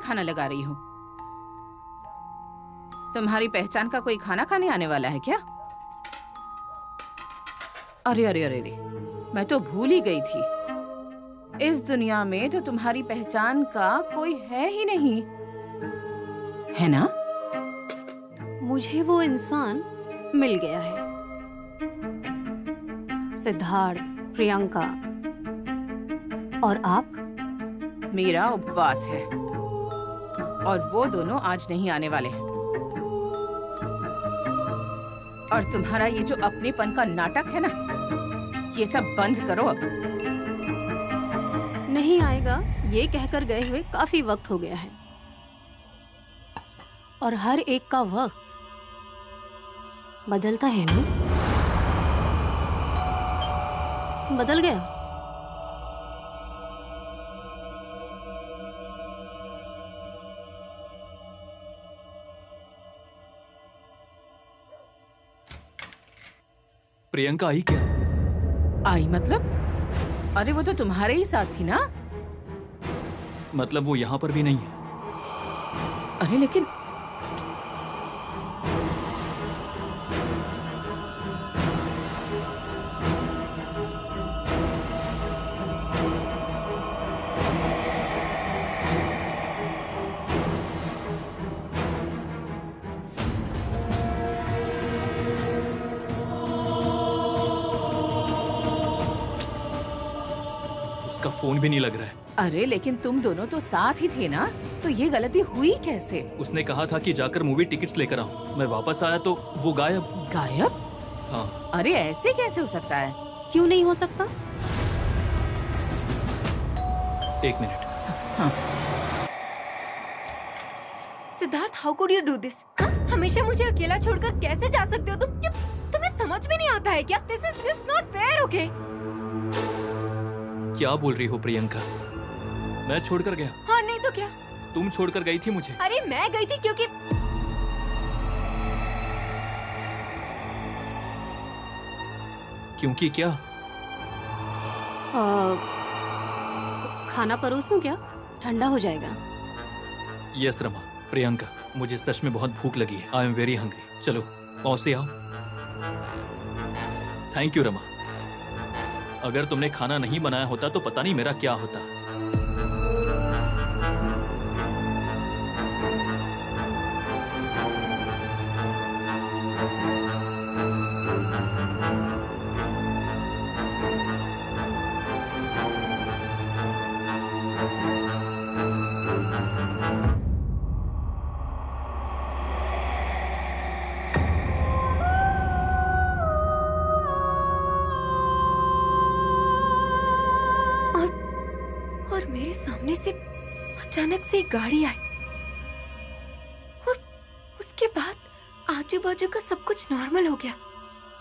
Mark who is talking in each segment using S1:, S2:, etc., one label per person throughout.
S1: खाना लगा रही हूँ। तुम्हारी पहचान का कोई खाना खाने आने वाला है क्या? अरे अरे अरे अरे, मैं तो भूल ही गई थी। इस दुनिया में तो तुम्हारी पहचान का कोई है ही नहीं, है ना?
S2: मुझे वो इंसान मिल गया है। सिद्धार्थ, प्रियंका और आप?
S1: मेरा उपवास है और वो दोनों आज नहीं आने वाले हैं। और तुम्हारा ये जो अपनेपन का नाटक है ना, ये सब बंद करो अब।
S2: नहीं आएगा ये कहकर गए हुए काफी वक्त हो गया है, और हर एक का वक्त बदलता है ना। बदल गया।
S3: प्रियंका आई क्या?
S1: आई मतलब? अरे वो तो तुम्हारे ही साथ थी ना।
S3: मतलब वो यहाँ पर भी नहीं है?
S1: अरे लेकिन
S3: उसका फोन भी नहीं लग रहा है।
S1: अरे लेकिन तुम दोनों तो साथ ही थे ना, तो ये गलती हुई कैसे?
S3: उसने कहा था कि जाकर मूवी टिकट्स लेकर आऊं। मैं वापस आया तो वो गायब।
S1: गायब?
S3: हाँ।
S1: अरे ऐसे कैसे हो सकता है?
S2: क्यों नहीं हो सकता?
S3: एक मिनट।
S1: हाँ।
S4: Siddharth, how could you do this? हमेशा मुझे अकेला छोड़कर कैसे जा सकते हो तुम? तुम्हें समझ में नहीं आता है क्या? This is just not fair, okay?
S3: क्या बोल रही हो प्रियंका? मैं छोड़कर गया?
S4: हाँ, नहीं तो क्या?
S3: तुम छोड़कर गई थी मुझे।
S4: अरे मैं गई थी क्योंकि
S3: क्योंकि क्या?
S2: खाना परोसूं क्या? ठंडा हो जाएगा।
S3: यस रमा। प्रियंका, मुझे सच में बहुत भूख लगी है। I am very hungry. चलो पहुंच से आओ। Thank you Rama. अगर तुमने खाना नहीं बनाया होता तो पता नहीं मेरा क्या होता।
S4: और मेरे सामने से अचानक से एक गाड़ी आई और उसके बाद आजू बाजू का सब कुछ नॉर्मल हो गया,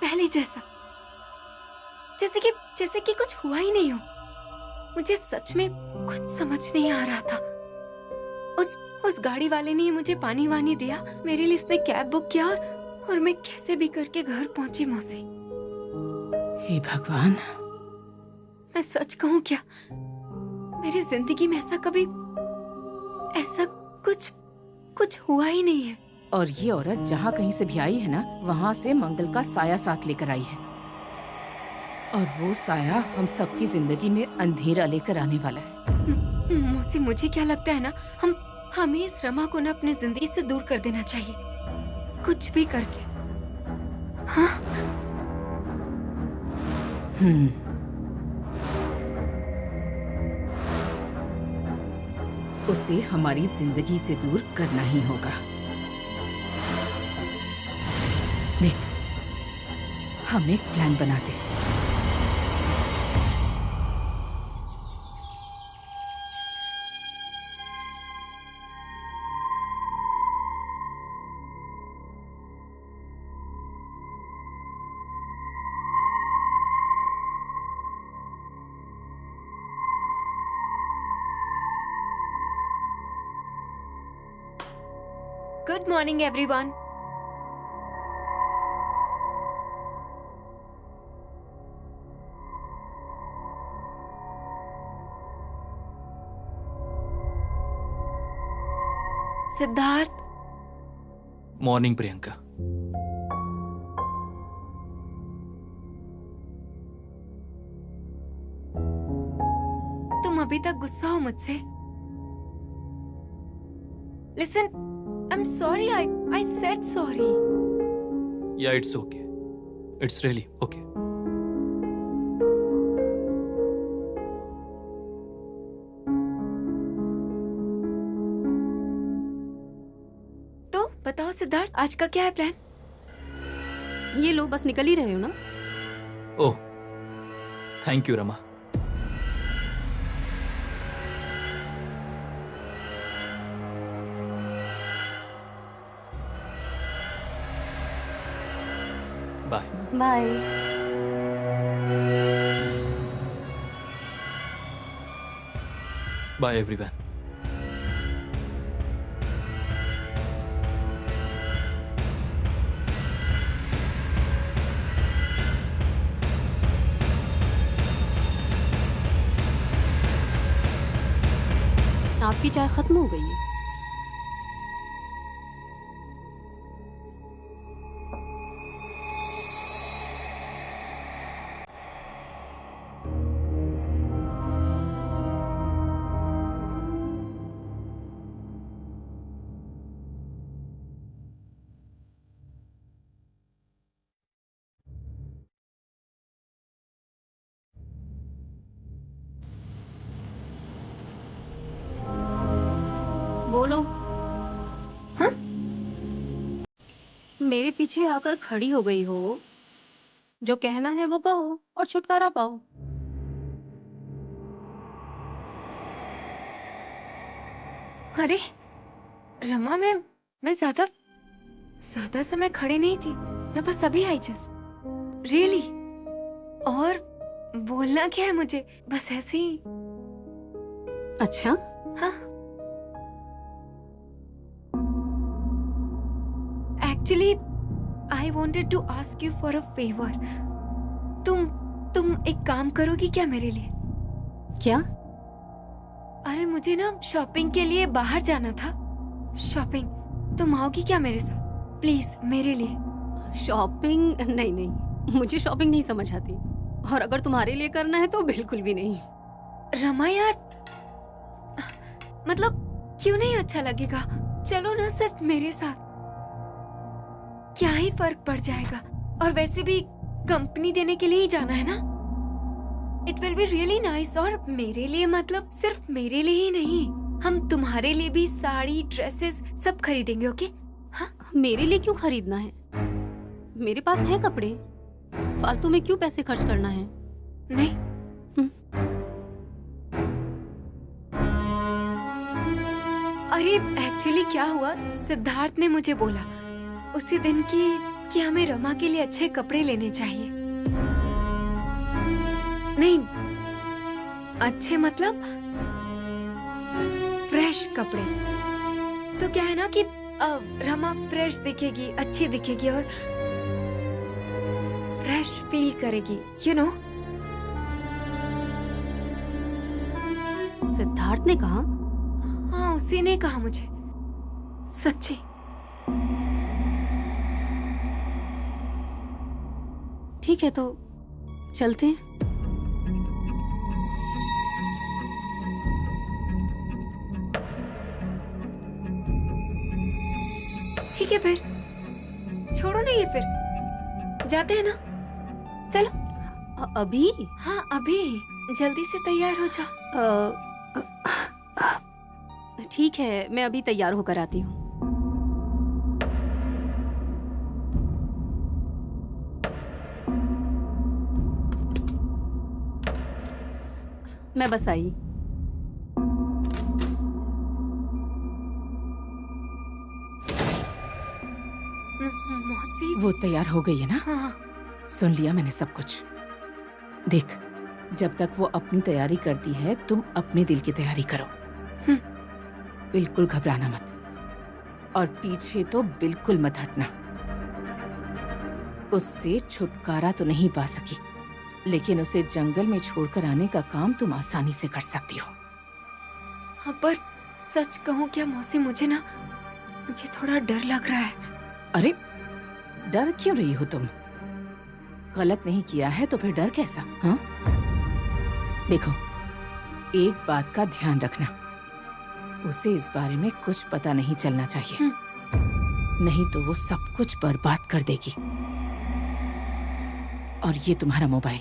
S4: पहले जैसा, जैसे कि कुछ हुआ ही नहीं हो। मुझे सच में कुछ समझ नहीं आ रहा था। उस गाड़ी वाले ने मुझे पानी वानी दिया, मेरे लिए उसने कैब बुक किया और मैं कैसे भी करके घर पहुंची मौसी।
S1: हे भगवान।
S4: मैं सच कहूं क्या, मेरी जिंदगी में ऐसा कुछ हुआ ही नहीं है।
S1: और ये औरत जहाँ कहीं से भी आई है ना, वहाँ से मंगल का साया साथ लेकर आई है, और वो साया हम सबकी जिंदगी में अंधेरा लेकर आने वाला है।
S4: मौसी, मुझे क्या लगता है ना, हमें इस रमा को ना अपनी जिंदगी से दूर कर देना चाहिए, कुछ भी करके। हाँ?
S1: उसे हमारी जिंदगी से दूर करना ही होगा। देख, हम एक प्लान बनाते हैं।
S4: Good morning everyone. Siddharth.
S3: Morning Priyanka.
S4: तुम अभी तक गुस्सा हो मुझसे? Listen, I'm sorry. I said sorry.
S3: Yeah, it's okay. It's really okay.
S4: तो बताओ सिद्धार्थ, आज का क्या है प्लान?
S2: ये लो, बस निकल ही रहे हो ना?
S3: Oh, thank you Rama. Bye.
S2: Bye.
S3: Bye everyone.
S2: आपकी चाय खत्म हो गई है? बोलो।
S4: हाँ?
S2: मेरे पीछे आकर खड़ी हो गई हो। जो कहना है वो कहो और छुटकारा पाओ।
S4: अरे रमा, मैं ज्यादा समय खड़े नहीं थी। मैं बस अभी आई जस्ट। रियली? और बोलना क्या है मुझे? बस ऐसे ही।
S2: अच्छा,
S4: हाँ, actually I wanted to ask you for a favour. तुम एक काम करोगी क्या मेरे लिए?
S2: क्या?
S4: अरे मुझे ना शॉपिंग के लिए बाहर जाना था। शॉपिंग, तुम आओगी क्या मेरे साथ प्लीज मेरे लिए?
S2: शॉपिंग? नहीं नहीं, मुझे शॉपिंग नहीं समझ आती। और अगर तुम्हारे लिए करना है तो बिल्कुल भी नहीं।
S4: रमा यार, मतलब क्यों नहीं अच्छा लगेगा? चलो ना सिर्फ मेरे साथ, क्या ही फर्क पड़ जाएगा। और वैसे भी कंपनी देने के लिए ही जाना है ना। It will be really nice. और मेरे लिए मतलब सिर्फ मेरे लिए ही नहीं, हम तुम्हारे लिए भी साड़ी, ड्रेसेस सब खरीदेंगे। ओके? हाँ?
S2: मेरे लिए क्यों खरीदना है? मेरे पास है कपड़े। फालतू में क्यों पैसे खर्च करना है?
S4: नहीं। अरे एक्चुअली क्या हुआ, सिद्धार्थ ने मुझे बोला उसी दिन कि हमें रमा के लिए अच्छे कपड़े लेने चाहिए। नहीं, अच्छे मतलब फ्रेश कपड़े। तो क्या है ना कि रमा फ्रेश दिखेगी, अच्छी दिखेगी और फ्रेश फील करेगी, यू नो।
S2: सिद्धार्थ ने कहा?
S4: हाँ, उसी ने कहा मुझे, सच्ची।
S2: ठीक है, तो चलते हैं।
S4: ठीक है फिर, छोड़ो ना ये, फिर जाते हैं ना। चलो।
S2: अभी?
S4: हाँ अभी, जल्दी से तैयार हो जाओ।
S2: ठीक है, मैं अभी तैयार होकर आती हूँ। मैं बस आई।
S4: मौसी।
S1: वो तैयार हो गई है ना?
S4: हाँ।
S1: सुन लिया मैंने सब कुछ। देख, जब तक वो अपनी तैयारी करती है, तुम अपने दिल की तैयारी करो। बिल्कुल घबराना मत, और पीछे तो बिल्कुल मत हटना। उससे छुटकारा तो नहीं पा सकी, लेकिन उसे जंगल में छोड़कर आने का काम तुम आसानी से कर सकती हो।
S4: हाँ, पर सच कहूँ क्या मौसी, मुझे ना मुझे थोड़ा डर लग रहा है।
S1: अरे डर क्यों रही हो तुम? गलत नहीं किया है तो फिर डर कैसा? हाँ, देखो एक बात का ध्यान रखना, उसे इस बारे में कुछ पता नहीं चलना चाहिए, नहीं तो वो सब कुछ बर्बाद कर देगी। और ये तुम्हारा मोबाइल,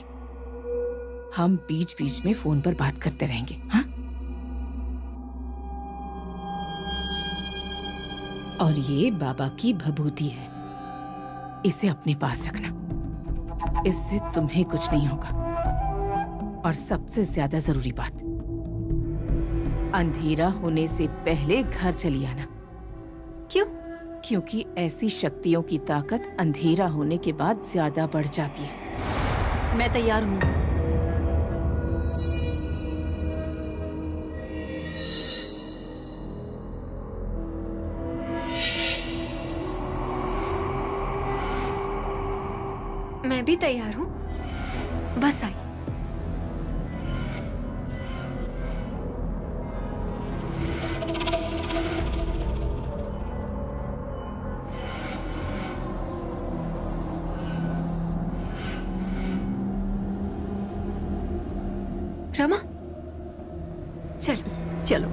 S1: हम बीच बीच में फोन पर बात करते रहेंगे। हाँ, और ये बाबा की भभूति है, इसे अपने पास रखना, इससे तुम्हें कुछ नहीं होगा। और सबसे ज्यादा जरूरी बात, अंधेरा होने से पहले घर चली आना।
S4: क्यों?
S1: क्योंकि ऐसी शक्तियों की ताकत अंधेरा होने के बाद ज्यादा बढ़ जाती है।
S2: मैं तैयार हूँ।
S4: मैं भी तैयार हूँ, बस आई। रमा, चलो
S1: चलो।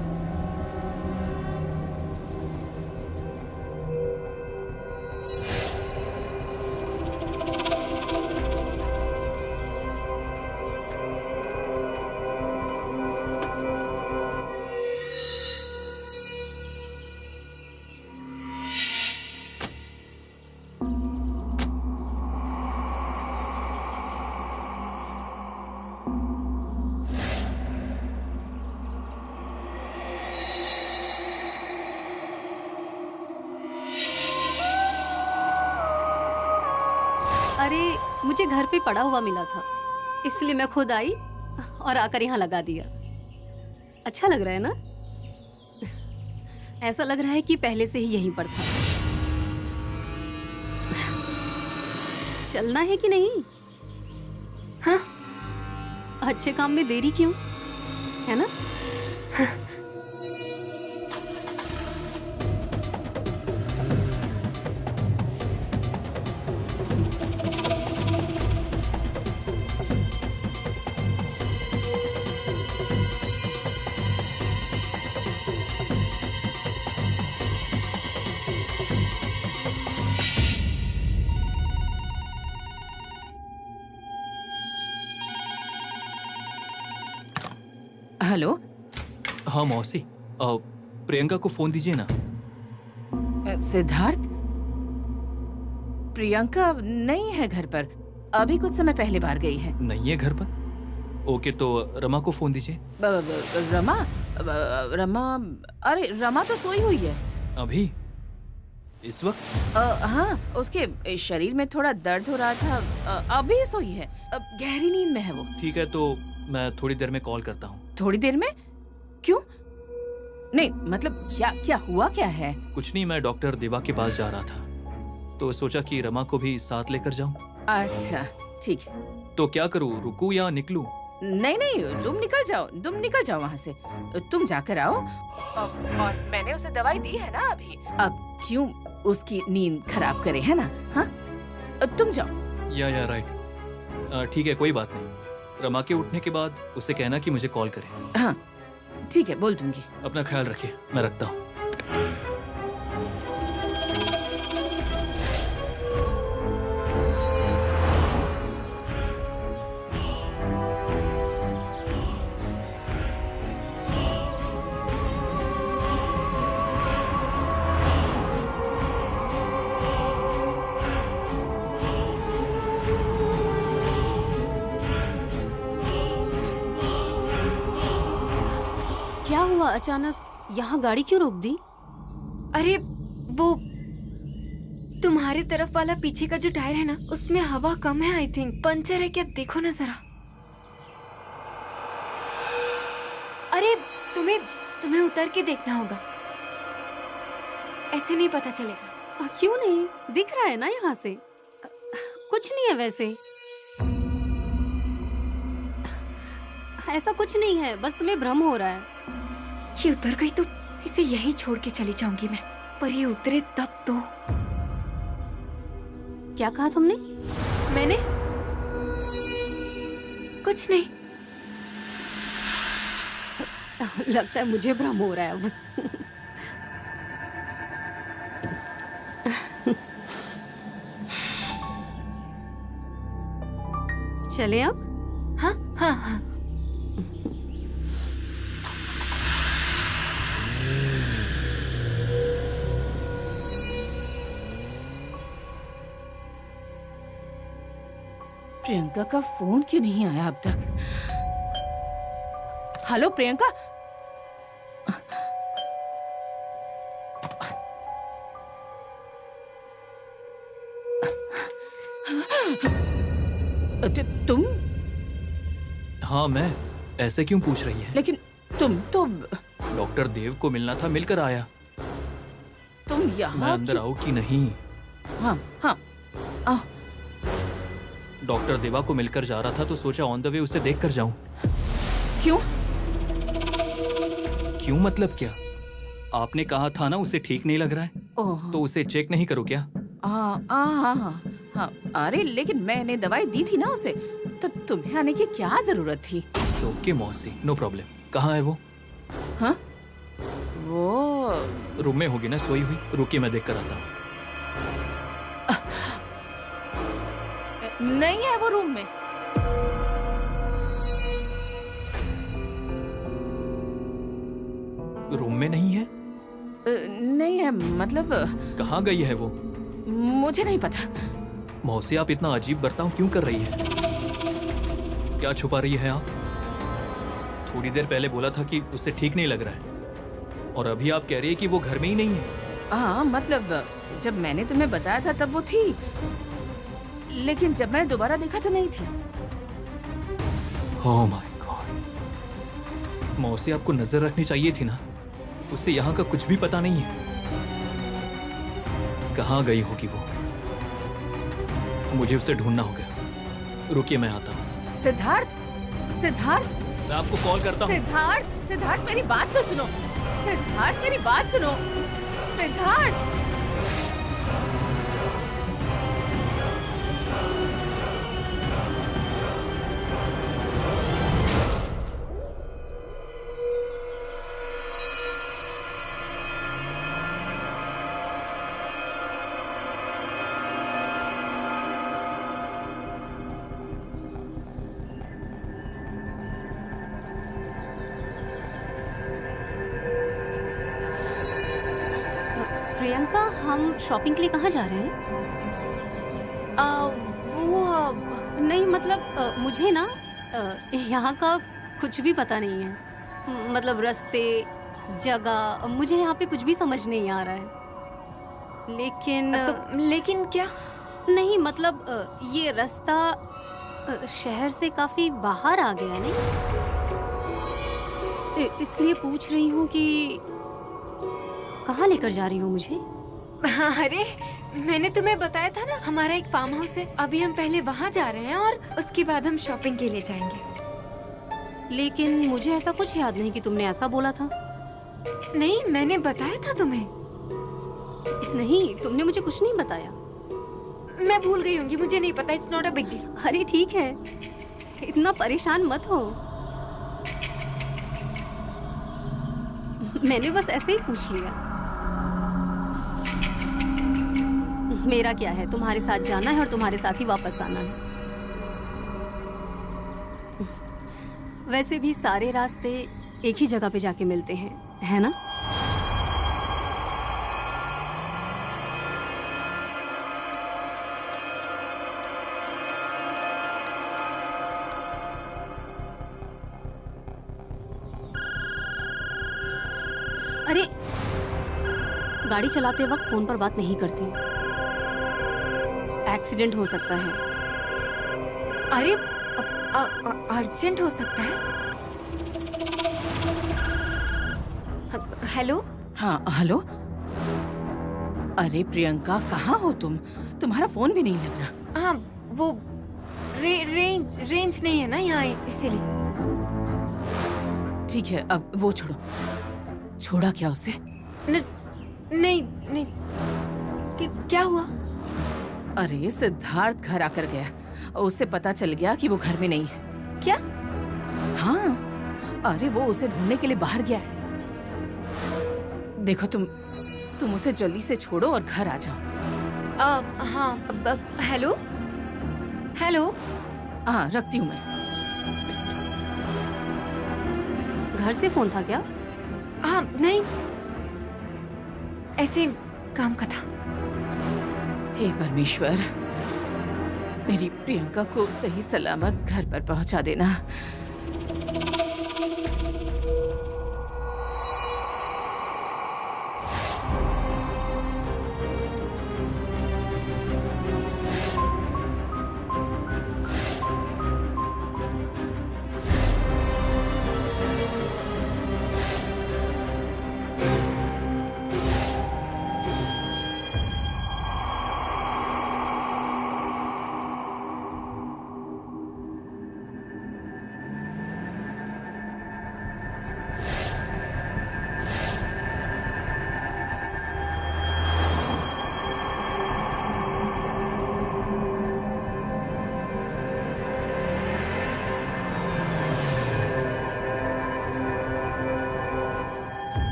S2: अरे मुझे घर पे पड़ा हुआ मिला था, इसलिए मैं खुद आई और आकर यहाँ लगा दिया। अच्छा लग रहा है ना? ऐसा लग रहा है कि पहले से ही यहीं पर था। चलना है कि नहीं?
S4: हाँ,
S2: अच्छे काम में देरी क्यों, है ना?
S1: हेलो।
S3: हाँ मौसी, प्रियंका को फोन दीजिए ना।
S1: सिद्धार्थ, प्रियंका नहीं है घर पर, अभी कुछ समय पहले बाहर गई है।
S3: नहीं है घर पर? ओके, तो रमा को फोन दीजिए।
S1: रमा? रमा? अरे रमा तो सोई हुई है
S3: अभी इस वक्त?
S1: हाँ, उसके शरीर में थोड़ा दर्द हो रहा था, अभी सोई है, गहरी नींद में है वो।
S3: ठीक है, तो मैं थोड़ी देर में कॉल करता हूँ।
S1: थोड़ी देर में? क्यों? नहीं मतलब क्या क्या हुआ, क्या है?
S3: कुछ नहीं, मैं डॉक्टर देवा के पास जा रहा था, तो सोचा कि रमा को भी साथ लेकर जाऊं।
S1: अच्छा ठीक है।
S3: तो क्या करूं, रुकूं या निकलूं?
S1: नहीं नहीं, तुम निकल जाओ वहाँ से, तुम जाकर आओ। और मैंने उसे दवाई दी है ना अभी, अब क्यों उसकी नींद खराब करे, है ना? हाँ, तुम जाओ।
S3: या राइट, ठीक है, कोई बात नहीं। रमा के उठने के बाद उसे कहना कि मुझे कॉल करे।
S1: हाँ ठीक है, बोल दूंगी।
S3: अपना ख्याल रखिए, मैं रखता हूँ।
S2: क्या हुआ अचानक, यहाँ गाड़ी क्यों रोक दी?
S4: अरे वो तुम्हारी तरफ वाला पीछे का जो टायर है ना, उसमें हवा कम है, आई थिंक पंचर है क्या, देखो ना जरा। अरे तुम्हें उतर के देखना होगा, ऐसे नहीं पता चलेगा।
S2: क्यों नहीं, दिख रहा है ना यहाँ से, कुछ नहीं है वैसे, ऐसा कुछ नहीं है, बस तुम्हें भ्रम हो रहा है।
S4: ये उतर गई तो इसे यहीं छोड़ के चली जाऊंगी मैं। पर ये उतरे तब तो।
S2: क्या कहा तुमने?
S4: मैंने कुछ नहीं।
S2: लगता है मुझे भ्रम हो रहा है अब। चले अब?
S4: हाँ हाँ हाँ।
S1: प्रियंका का फोन क्यों नहीं आया अब तक? हेलो प्रियंका। तुम?
S3: हाँ मैं। ऐसे क्यों पूछ रही है?
S1: लेकिन तुम तो
S3: डॉक्टर देव को मिलना था, मिलकर आया।
S1: तुम यहाँ
S3: मैं अंदर आऊँ कि नहीं?
S1: हाँ हाँ आओ।
S3: डॉक्टर देवा को मिलकर जा रहा था तो सोचा ऑन द वे उसे देख कर जाऊं।
S1: क्यों?
S3: क्यों मतलब क्या? आपने कहा था ना उसे ठीक नहीं लग रहा है, तो उसे चेक नहीं करो क्या?
S1: हाँ हाँ हाँ हाँ। अरे लेकिन मैंने दवाई दी थी ना उसे, तो तुम्हें आने की क्या जरूरत थी?
S3: ओके मौसी, नो प्रॉब्लम। कहाँ है वो?
S1: हाँ वो
S3: रूम में होगी ना, सोई हुई। रुकिए मैं देख कर आता हूँ।
S1: नहीं है वो रूम में।
S3: रूम में नहीं है?
S1: नहीं है मतलब।
S3: कहाँ गई है वो?
S1: मुझे नहीं पता।
S3: मौसी आप इतना अजीब बर्ताव क्यों कर रही है? क्या छुपा रही है आप? थोड़ी देर पहले बोला था कि उसे ठीक नहीं लग रहा है, और अभी आप कह रही है कि वो घर में ही नहीं है।
S1: हाँ मतलब जब मैंने तुम्हें बताया था तब वो थी, लेकिन जब मैंने दोबारा देखा तो नहीं थी।
S3: Oh my God. मौसी आपको नजर रखनी चाहिए थी ना, उसे यहाँ का कुछ भी पता नहीं है। कहाँ गई होगी वो? मुझे उसे ढूंढना होगा। रुकिए मैं आता हूँ।
S1: सिद्धार्थ, सिद्धार्थ,
S3: मैं आपको कॉल करता हूँ।
S1: सिद्धार्थ, सिद्धार्थ मेरी बात तो सुनो। सिद्धार्थ मेरी बात सुनो। सिद्धार्थ।
S2: प्रियंका, हम शॉपिंग के लिए कहाँ जा रहे हैं? नहीं मतलब मुझे ना यहाँ का कुछ भी पता नहीं है। मतलब रास्ते, जगह, मुझे यहाँ पे कुछ भी समझ नहीं आ रहा है। लेकिन
S4: लेकिन क्या?
S2: नहीं मतलब ये रास्ता शहर से काफी बाहर आ गया नहीं, इसलिए पूछ रही हूँ कि कहाँ लेकर जा रही हो मुझे?
S4: अरे मैंने तुम्हें बताया था ना, हमारा एक फार्म हाउस है। अभी हम पहले वहाँ जा रहे हैं और उसके बाद हम शॉपिंग के लिए जाएंगे।
S2: लेकिन मुझे ऐसा कुछ याद नहीं कि तुमने ऐसा बोला था।
S4: नहीं, मैंने बताया था तुम्हें।
S2: नहीं, तुमने मुझे कुछ नहीं बताया।
S4: मैं भूल गई होंगी, मुझे नहीं पता। It's not a big deal.
S2: अरे ठीक है, इतना परेशान मत हो। मैंने बस ऐसे ही पूछ लिया। मेरा क्या है, तुम्हारे साथ जाना है और तुम्हारे साथ ही वापस आना है। वैसे भी सारे रास्ते एक ही जगह पे जाके मिलते हैं, है ना? अरे, गाड़ी चलाते वक्त फोन पर बात नहीं करते, एक्सीडेंट हो सकता है।
S4: अरे अर्जेंट हो सकता है। हेलो।
S1: हाँ हेलो। अरे प्रियंका, कहाँ हो तुम? तुम्हारा फोन भी नहीं लग रहा।
S4: हाँ वो रेंज नहीं है ना यहाँ, इसीलिए।
S1: ठीक है, अब वो छोड़ो। छोड़ा क्या उसे?
S4: नहीं नहीं, क्या हुआ?
S1: अरे सिद्धार्थ घर आकर गया और उसे पता चल गया कि वो घर में नहीं है।
S4: क्या?
S1: हाँ, अरे वो उसे ढूंढने के लिए बाहर गया है। देखो तुम उसे जल्दी से छोड़ो और घर आ जाओ।
S4: हाँ, हेलो हेलो।
S1: हाँ, रखती हूँ मैं।
S2: घर से फोन था क्या?
S4: हाँ, नहीं, ऐसे काम का था।
S1: हे परमेश्वर, मेरी प्रियंका को सही सलामत घर पर पहुंचा देना।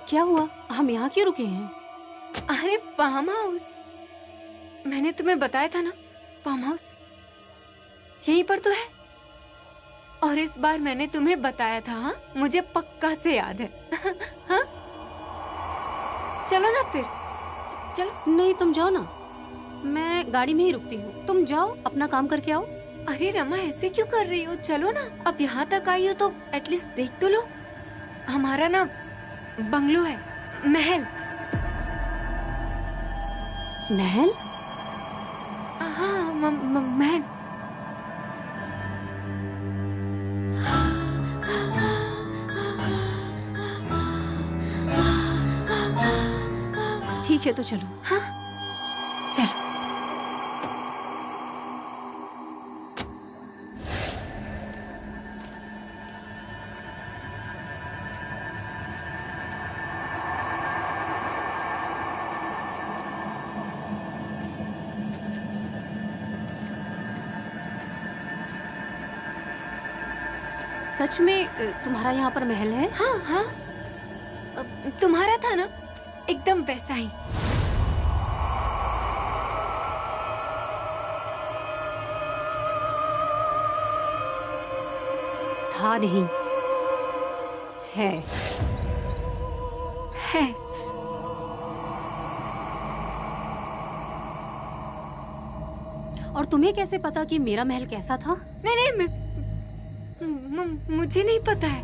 S2: क्या हुआ? हम यहाँ क्यों रुके हैं?
S4: अरे फार्म हाउस, मैंने तुम्हें बताया था ना, फार्म हाउस यहीं पर तो है। और इस बार मैंने तुम्हें बताया था। हाँ, मुझे पक्का से याद है। हाँ, चलो ना फिर, चलो।
S2: नहीं, तुम जाओ ना, मैं गाड़ी में ही रुकती हूँ। तुम जाओ, अपना काम करके आओ।
S4: अरे रमा, ऐसे क्यों कर रही हो? चलो ना, अब यहाँ तक आई हो तो एटलीस्ट देख तो लो। हमारा ना बंगलो है, महल।
S2: महल?
S4: हाँ, महल।
S2: ठीक है, तो चलो।
S4: हाँ, चलो।
S2: सच में तुम्हारा यहाँ पर महल है?
S4: हाँ हाँ, तुम्हारा था ना, एकदम वैसा ही।
S2: था नहीं, है।
S4: है।
S2: और तुम्हें कैसे पता कि मेरा महल कैसा था?
S4: नहीं, मुझे नहीं पता है।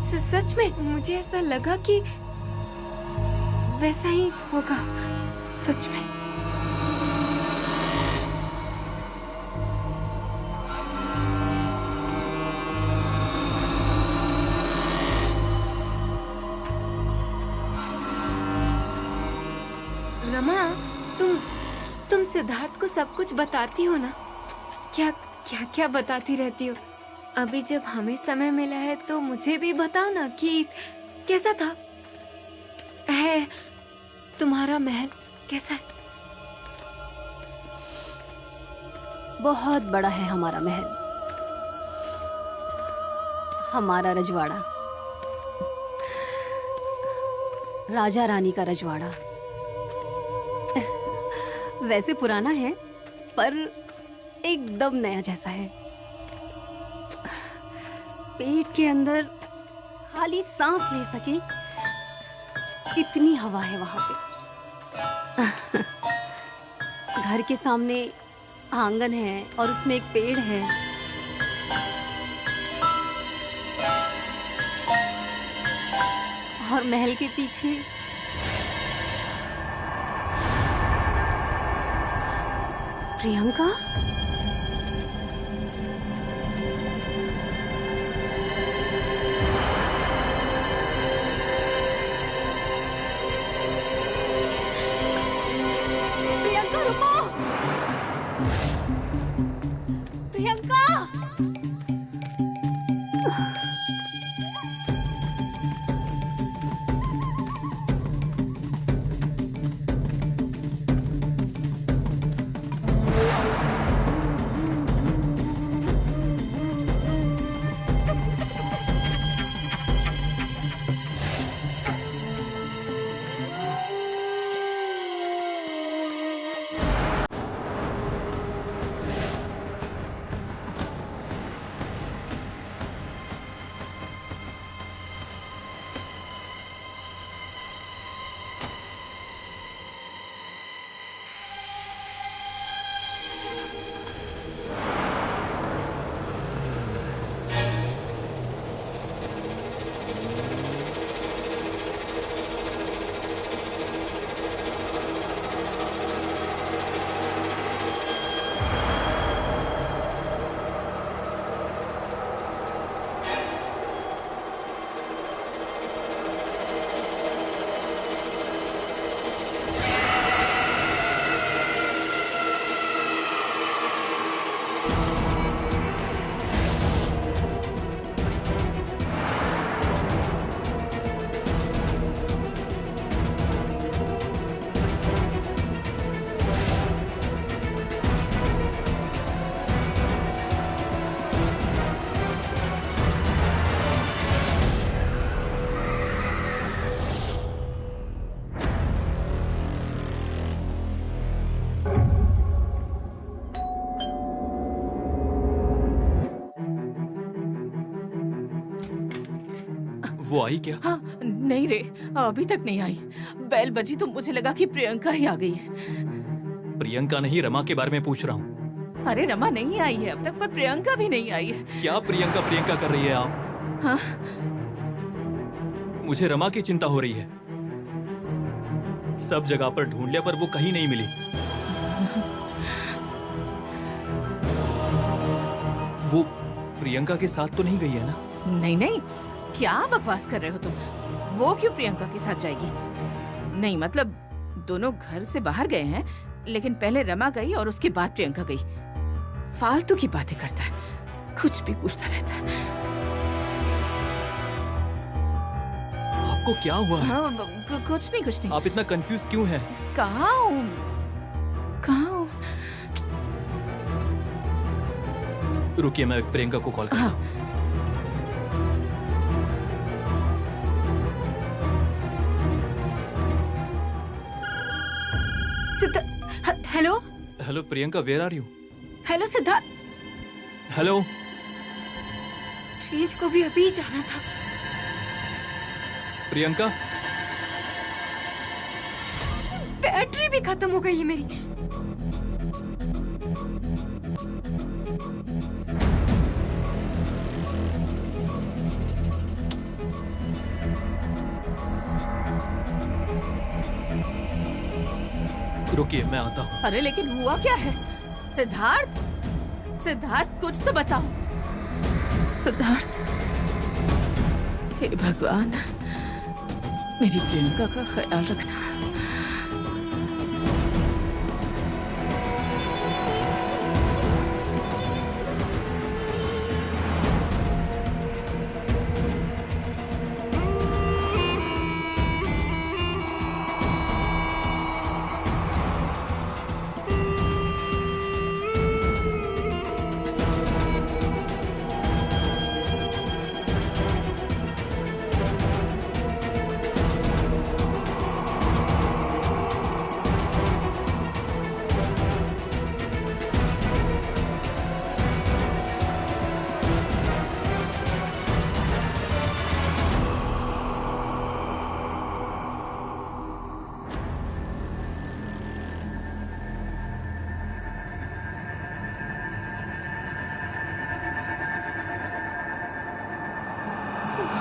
S4: सच में मुझे ऐसा लगा कि वैसा ही होगा, सच में। रमा, तुम सिद्धार्थ को सब कुछ बताती हो ना? क्या बताती रहती हो? अभी जब हमें समय मिला है तो मुझे भी बताओ ना कि कैसा था है तुम्हारा महल, कैसा है?
S2: बहुत बड़ा है हमारा महल, हमारा रजवाड़ा, राजा रानी का रजवाड़ा। वैसे पुराना है पर एकदम नया जैसा है। पेट के अंदर खाली सांस ले सके इतनी हवा है वहां पे। घर के सामने आंगन है और उसमें एक पेड़ है। और महल के पीछे प्रियंका। प्रियंका रुको, प्रियंका।
S3: वो आई क्या?
S1: हाँ, नहीं रे, अभी तक नहीं आई। बेल बजी तो मुझे लगा कि प्रियंका ही आ गई है।
S3: प्रियंका नहीं, रमा के बारे में पूछ रहा हूँ।
S1: अरे रमा नहीं आई है अब तक, पर प्रियंका भी नहीं आई है।
S3: क्या प्रियंका प्रियंका कर रही है आप?
S1: हाँ?
S3: मुझे रमा की चिंता हो रही है। सब जगह पर ढूंढ लिया पर वो कहीं नहीं मिली। वो प्रियंका के साथ तो नहीं गई है ना?
S1: नहीं नहीं, क्या बकवास कर रहे हो तुम? वो क्यों प्रियंका के साथ जाएगी? नहीं मतलब दोनों घर से बाहर गए हैं, लेकिन पहले रमा गई और उसके बाद प्रियंका गई। फालतू की बातें करता है, कुछ भी पूछता रहता है।
S3: आपको क्या हुआ है?
S1: हाँ, कुछ नहीं कुछ नहीं।
S3: आप इतना कंफ्यूज क्यों हैं?
S1: कहाँ हूँ? कहाँ हूँ?
S3: रुकिए, मैं प्रियंका को कॉल करता हूँ।
S4: Siddharth, hello
S3: hello Priyanka, where are you?
S4: Hello Siddharth,
S3: hello.
S4: Range को भी अभी जाना था।
S3: प्रियंका,
S4: बैटरी भी खत्म हो गई है मेरी।
S3: रुकिए मैं आता हूँ।
S1: अरे लेकिन हुआ क्या है? सिद्धार्थ, सिद्धार्थ कुछ तो बताओ। सिद्धार्थ, हे भगवान, मेरी प्रियंका का ख्याल रखना।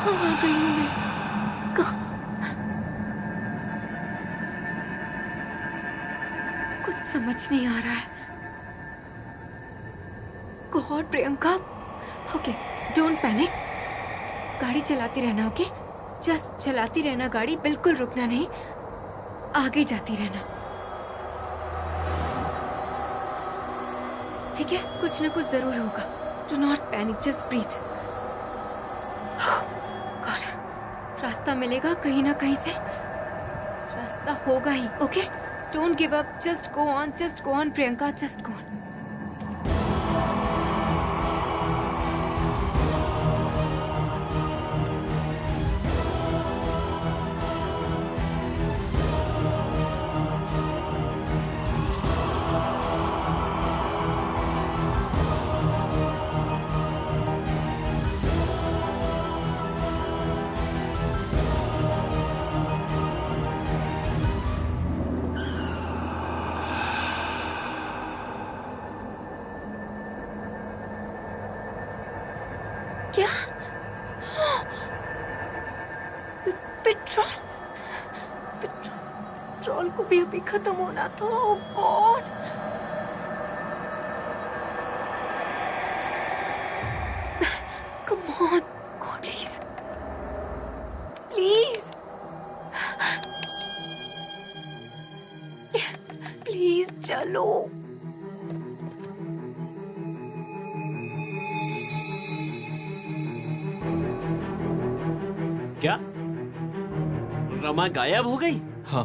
S1: आ गई हूँ मैं। कुछ समझ नहीं आ रहा है। God Priyanka, okay don't panic, गाड़ी चलाती रहना। ओके जस्ट चलाती रहना गाड़ी, बिल्कुल रुकना नहीं, आगे जाती रहना, ठीक है? कुछ ना कुछ जरूर होगा। Do not panic, just breathe. God, रास्ता मिलेगा कहीं ना कहीं से, रास्ता होगा ही। Okay don't give up, just go on Priyanka, just go on. क्या? पेट्रोल, पेट्रोल को भी अभी खत्म होना था। Oh God, come on God, please please please चलो।
S5: क्या रमा गायब हो गई?
S3: हाँ।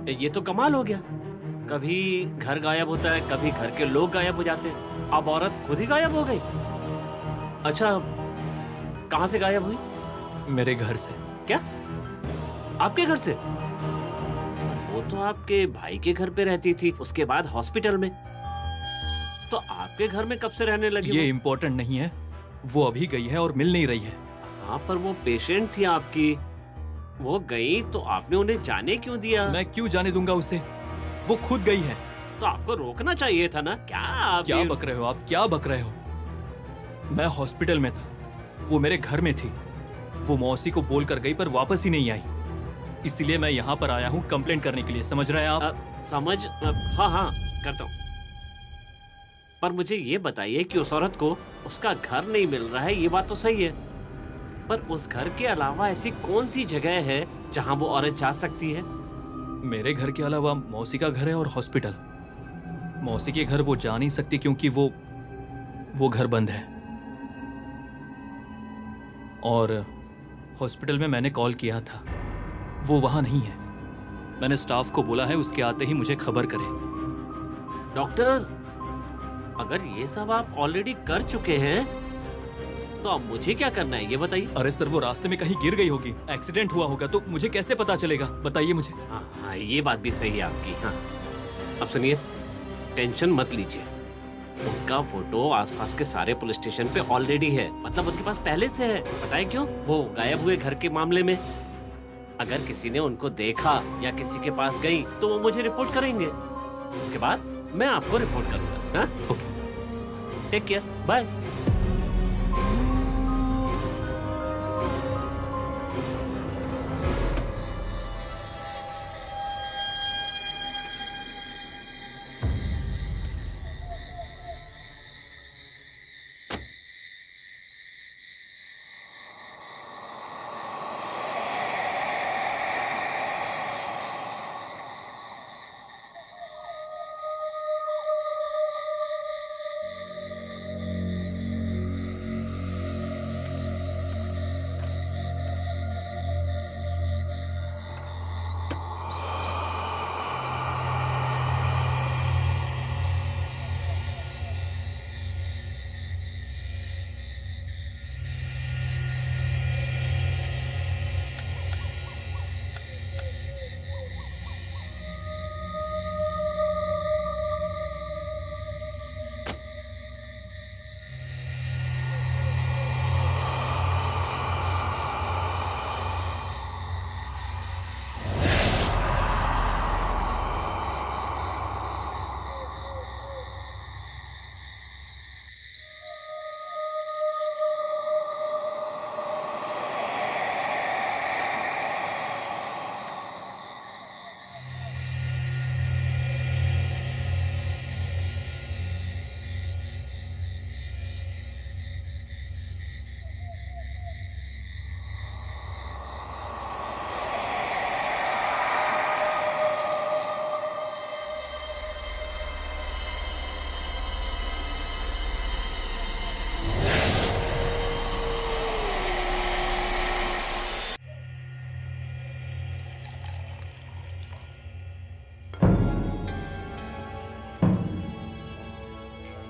S5: ये तो कमाल हो गया। कभी घर गायब होता है, कभी घर के लोग गायब हो जाते हैं, अब औरत खुद ही गायब हो गई। अच्छा, कहाँ से गायब हुई?
S3: मेरे घर से।
S5: क्या? आपके घर से? वो तो आपके भाई के घर पे रहती थी, उसके बाद हॉस्पिटल में, तो आपके घर में कब से रहने लगी?
S3: ये इम्पोर्टेंट नहीं है, वो अभी गई है और मिल नहीं रही है।
S5: हाँ, पर वो पेशेंट थी आपकी, वो गई तो आपने उन्हें जाने क्यों दिया?
S3: मैं क्यों जाने दूंगा उसे? वो खुद गई है।
S5: तो आपको रोकना चाहिए था ना। क्या आप
S3: क्या बक रहे हो आप? क्या बक रहे हो? मैं हॉस्पिटल में था, वो मेरे घर में थी। वो मौसी को बोल कर गई पर वापस ही नहीं आई, इसीलिए मैं यहाँ पर आया हूँ कंप्लेंट करने के लिए। समझ रहे हैं आप?
S5: हाँ हाँ करता हूँ, पर मुझे ये बताइए कि उस औरत को उसका घर नहीं मिल रहा है, ये बात तो सही है, पर उस घर के अलावा ऐसी कौन सी जगह है जहाँ वो औरत जा सकती है?
S3: मेरे घर के अलावा मौसी का घर है और हॉस्पिटल। मौसी के घर वो जा नहीं सकती क्योंकि वो घर बंद है, और हॉस्पिटल में मैंने कॉल किया था, वो वहां नहीं है। मैंने स्टाफ को बोला है उसके आते ही मुझे खबर करे।
S5: डॉक्टर, अगर ये सब आप ऑलरेडी कर चुके हैं तो अब मुझे क्या करना है ये बताइए।
S3: अरे सर, वो रास्ते में कहीं गिर गई होगी, एक्सीडेंट हुआ होगा, तो मुझे कैसे पता चलेगा? बताइए मुझे।
S5: हाँ हाँ, ये बात भी सही है आपकी। हाँ, अब सुनिए, टेंशन मत लीजिए, उनका फोटो आसपास के सारे पुलिस स्टेशन पे ऑलरेडी है, मतलब उनके पास पहले से है। पता है क्यों? वो गायब हुए घर के मामले में अगर किसी ने उनको देखा या किसी के पास गई तो वो मुझे रिपोर्ट करेंगे, उसके बाद मैं आपको रिपोर्ट करूंगा। हाँ?
S3: Okay,
S5: take care, bye.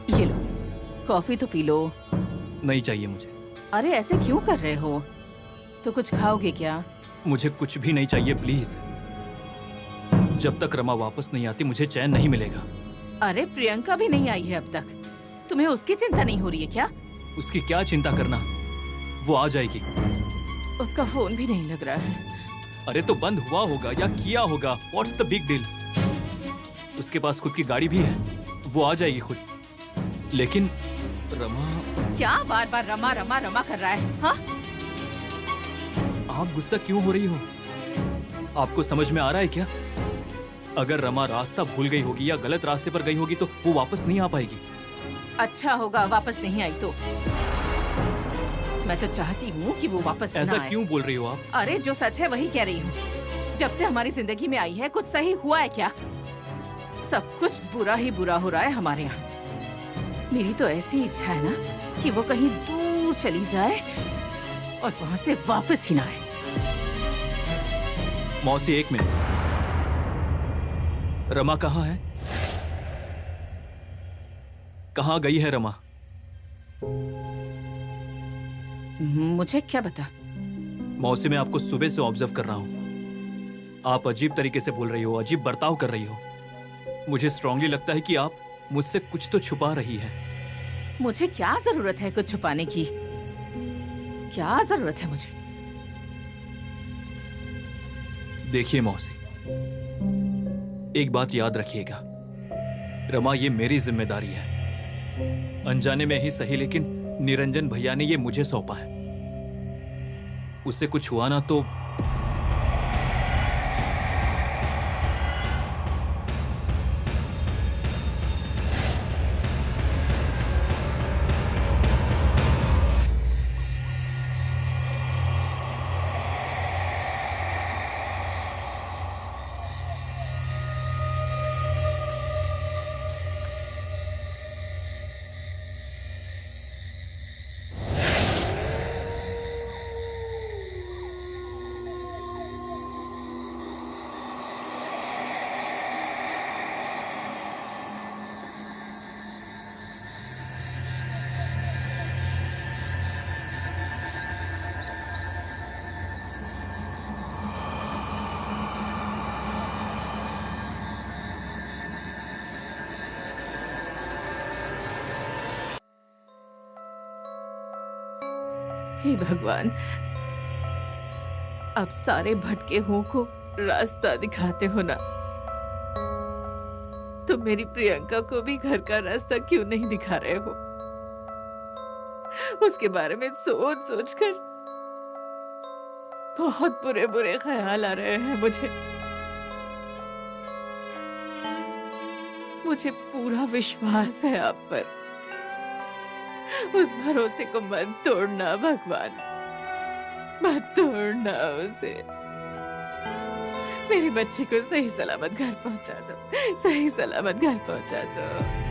S1: ये लो, कॉफी तो पी लो।
S3: नहीं चाहिए मुझे।
S1: अरे ऐसे क्यों कर रहे हो? तो कुछ खाओगे क्या?
S3: मुझे कुछ भी नहीं चाहिए, प्लीज। जब तक रमा वापस नहीं आती मुझे चैन नहीं मिलेगा।
S1: अरे प्रियंका भी नहीं आई है अब तक, तुम्हें उसकी चिंता नहीं हो रही है क्या?
S3: उसकी क्या चिंता करना, वो आ जाएगी।
S1: उसका फोन भी नहीं लग रहा है।
S3: अरे तो बंद हुआ होगा या किया होगा, व्हाट्स द बिग डील? उसके पास खुद की गाड़ी भी है, वो आ जाएगी खुद। लेकिन रमा...
S1: क्या बार बार रमा रमा रमा कर रहा है? हाँ?
S3: आप गुस्सा क्यों हो रही हो? आपको समझ में आ रहा है क्या? अगर रमा रास्ता भूल गई होगी या गलत रास्ते पर गई होगी तो वो वापस नहीं आ पाएगी।
S1: अच्छा होगा वापस नहीं आई तो। मैं तो चाहती हूँ कि वो वापस
S3: ऐसा
S1: ना आए।
S3: क्यों बोल रही हो आप?
S1: अरे जो सच है वही कह रही हूँ। जब से हमारी जिंदगी में आई है कुछ सही हुआ है क्या? सब कुछ बुरा ही बुरा हो रहा है हमारे यहाँ। मेरी तो ऐसी इच्छा है ना कि वो कहीं दूर चली जाए और वहाँ से वापस ही ना आए।
S3: मौसी एक मिनट, रमा कहाँ है? कहाँ गई है रमा?
S1: मुझे क्या बता?
S3: मौसी, मैं आपको सुबह से ऑब्जर्व कर रहा हूँ। आप अजीब तरीके से बोल रही हो, अजीब बर्ताव कर रही हो। मुझे स्ट्रांगली लगता है कि आप मुझसे कुछ तो छुपा रही है।
S1: मुझे क्या जरूरत है कुछ छुपाने की? क्या जरूरत है मुझे?
S3: देखिए मौसी, एक बात याद रखिएगा, रमा ये मेरी जिम्मेदारी है। अनजाने में ही सही, लेकिन निरंजन भैया ने ये मुझे सौंपा है। उससे कुछ हुआ ना तो
S1: हे भगवान, अब सारे भटके हुओं को रास्ता दिखाते हो ना, तो मेरी प्रियंका को भी घर का रास्ता क्यों नहीं दिखा रहे हो? उसके बारे में सोच सोच कर बहुत बुरे बुरे ख्याल आ रहे हैं मुझे। मुझे पूरा विश्वास है आप पर। उस भरोसे को मत तोड़ना भगवान, मत तोड़ना उसे। मेरी बच्ची को सही सलामत घर पहुंचा दो, सही सलामत घर पहुंचा दो।